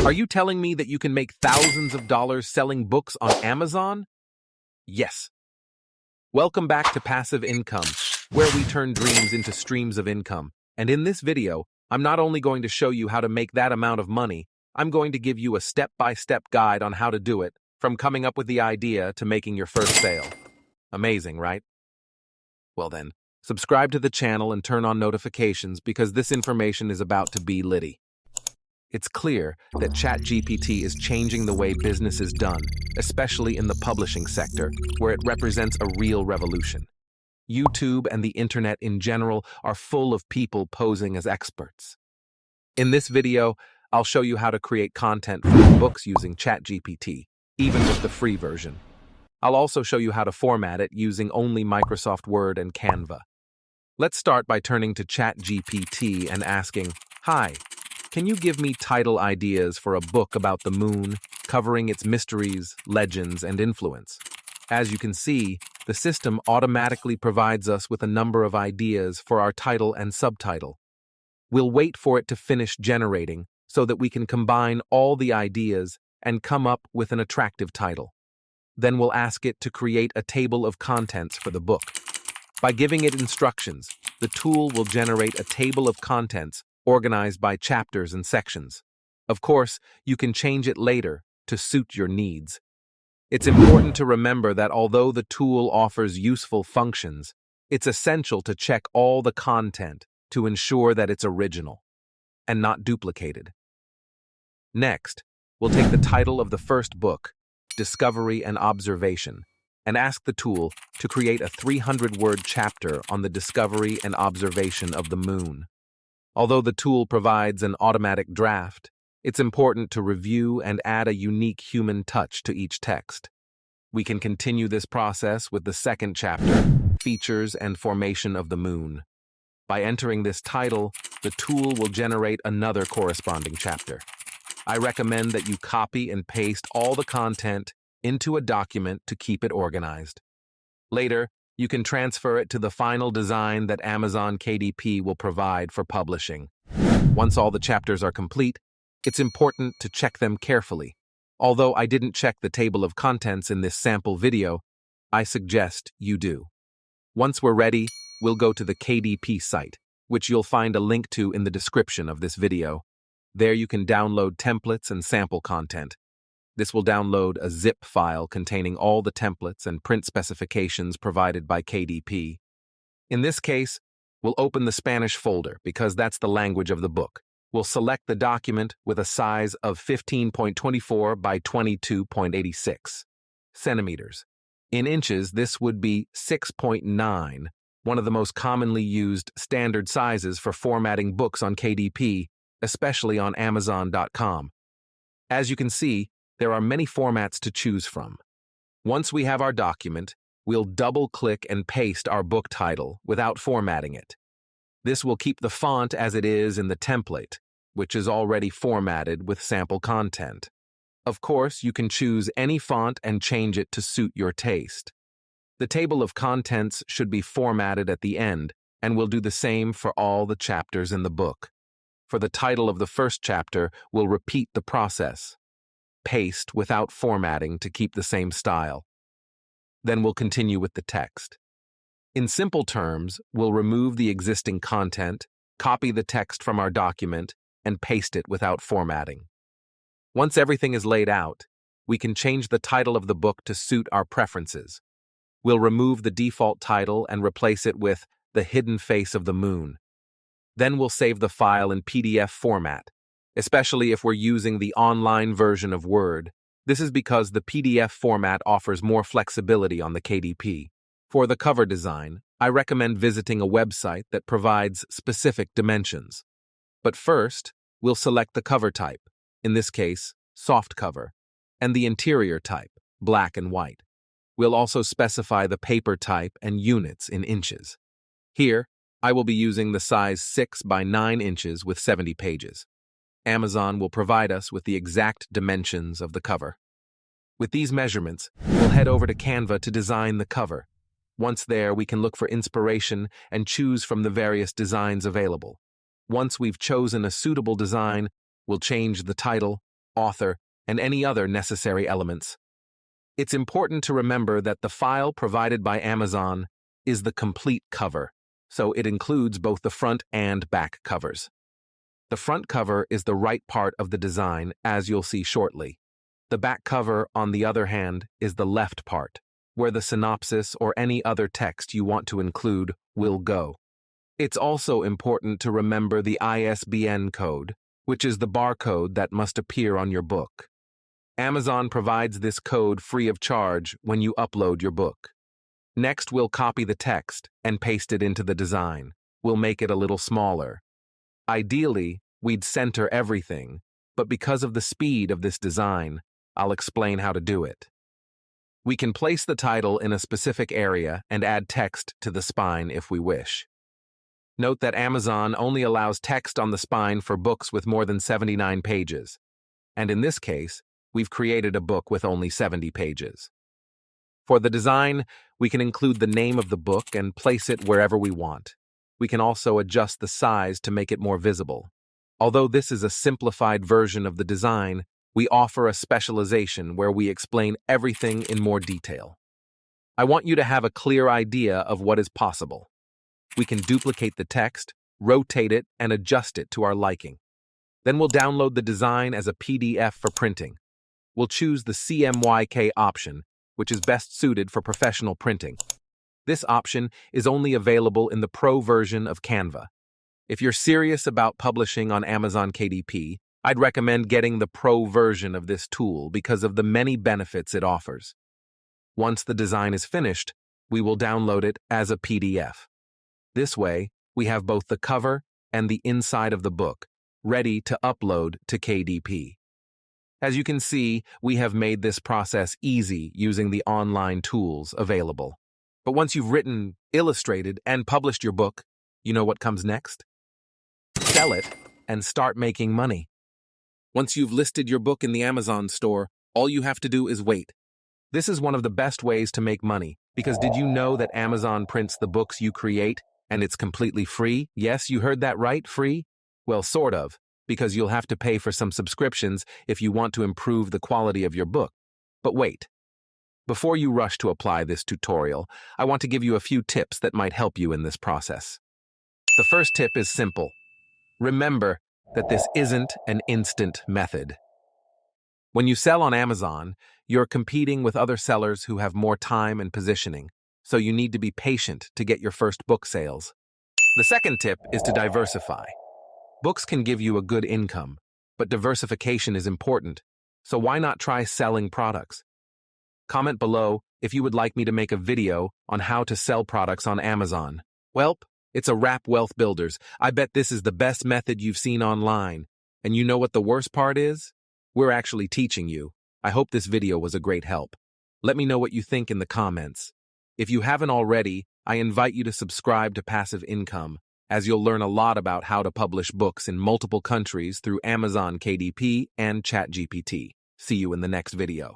Are you telling me that you can make thousands of dollars selling books on Amazon? Yes. Welcome back to Passive Income, where we turn dreams into streams of income. And in this video, I'm not only going to show you how to make that amount of money, I'm going to give you a step-by-step guide on how to do it, from coming up with the idea to making your first sale. Amazing, right? Well then, subscribe to the channel and turn on notifications because this information is about to be litty. It's clear that ChatGPT is changing the way business is done, especially in the publishing sector, where it represents a real revolution. YouTube and the internet in general are full of people posing as experts. In this video, I'll show you how to create content for your books using ChatGPT, even with the free version. I'll also show you how to format it using only Microsoft Word and Canva. Let's start by turning to ChatGPT and asking, "Hi, can you give me title ideas for a book about the moon, covering its mysteries, legends, and influence?" As you can see, the system automatically provides us with a number of ideas for our title and subtitle. We'll wait for it to finish generating so that we can combine all the ideas and come up with an attractive title. Then we'll ask it to create a table of contents for the book. By giving it instructions, the tool will generate a table of contents organized by chapters and sections. Of course, you can change it later to suit your needs. It's important to remember that although the tool offers useful functions, it's essential to check all the content to ensure that it's original and not duplicated. Next, we'll take the title of the first book, Discovery and Observation, and ask the tool to create a 300-word chapter on the discovery and observation of the moon. Although the tool provides an automatic draft, it's important to review and add a unique human touch to each text. We can continue this process with the second chapter, Features and Formation of the Moon. By entering this title, the tool will generate another corresponding chapter. I recommend that you copy and paste all the content into a document to keep it organized. Later, you can transfer it to the final design that Amazon KDP will provide for publishing. Once all the chapters are complete, it's important to check them carefully. Although I didn't check the table of contents in this sample video, I suggest you do. Once we're ready, we'll go to the KDP site, which you'll find a link to in the description of this video. There you can download templates and sample content. This will download a zip file containing all the templates and print specifications provided by KDP. In this case, we'll open the Spanish folder because that's the language of the book. We'll select the document with a size of 15.24 by 22.86 centimeters. In inches, this would be 6.9, one of the most commonly used standard sizes for formatting books on KDP, especially on Amazon.com. As you can see, there are many formats to choose from. Once we have our document, we'll double-click and paste our book title without formatting it. This will keep the font as it is in the template, which is already formatted with sample content. Of course, you can choose any font and change it to suit your taste. The table of contents should be formatted at the end, and we'll do the same for all the chapters in the book. For the title of the first chapter, we'll repeat the process. Paste without formatting to keep the same style. Then we'll continue with the text. In simple terms, we'll remove the existing content, copy the text from our document, and paste it without formatting. Once everything is laid out, we can change the title of the book to suit our preferences. We'll remove the default title and replace it with The Hidden Face of the Moon. Then we'll save the file in PDF format, especially if we're using the online version of Word. This is because the PDF format offers more flexibility on the KDP. For the cover design, I recommend visiting a website that provides specific dimensions. But first, we'll select the cover type, in this case, soft cover, and the interior type, black and white. We'll also specify the paper type and units in inches. Here, I will be using the size 6 by 9 inches with 70 pages. Amazon will provide us with the exact dimensions of the cover. With these measurements, we'll head over to Canva to design the cover. Once there, we can look for inspiration and choose from the various designs available. Once we've chosen a suitable design, we'll change the title, author, and any other necessary elements. It's important to remember that the file provided by Amazon is the complete cover, so it includes both the front and back covers. The front cover is the right part of the design, as you'll see shortly. The back cover, on the other hand, is the left part, where the synopsis or any other text you want to include will go. It's also important to remember the ISBN code, which is the barcode that must appear on your book. Amazon provides this code free of charge when you upload your book. Next, we'll copy the text and paste it into the design. We'll make it a little smaller. Ideally, we'd center everything, but because of the speed of this design, I'll explain how to do it. We can place the title in a specific area and add text to the spine if we wish. Note that Amazon only allows text on the spine for books with more than 79 pages, and in this case, we've created a book with only 70 pages. For the design, we can include the name of the book and place it wherever we want. We can also adjust the size to make it more visible. Although this is a simplified version of the design, we offer a specialization where we explain everything in more detail. I want you to have a clear idea of what is possible. We can duplicate the text, rotate it, and adjust it to our liking. Then we'll download the design as a PDF for printing. We'll choose the CMYK option, which is best suited for professional printing. This option is only available in the Pro version of Canva. If you're serious about publishing on Amazon KDP, I'd recommend getting the Pro version of this tool because of the many benefits it offers. Once the design is finished, we will download it as a PDF. This way, we have both the cover and the inside of the book ready to upload to KDP. As you can see, we have made this process easy using the online tools available. But once you've written, illustrated, and published your book, you know what comes next? Sell it and start making money. Once you've listed your book in the Amazon store, all you have to do is wait. This is one of the best ways to make money, because did you know that Amazon prints the books you create, and it's completely free? Yes, you heard that right, free? Well, sort of, because you'll have to pay for some subscriptions if you want to improve the quality of your book. But wait. Before you rush to apply this tutorial, I want to give you a few tips that might help you in this process. The first tip is simple. Remember that this isn't an instant method. When you sell on Amazon, you're competing with other sellers who have more time and positioning, so you need to be patient to get your first book sales. The second tip is to diversify. Books can give you a good income, but diversification is important, so why not try selling products? Comment below if you would like me to make a video on how to sell products on Amazon. Welp, it's a wrap, Wealth Builders. I bet this is the best method you've seen online. And you know what the worst part is? We're actually teaching you. I hope this video was a great help. Let me know what you think in the comments. If you haven't already, I invite you to subscribe to Passive Income, as you'll learn a lot about how to publish books in multiple countries through Amazon KDP and ChatGPT. See you in the next video.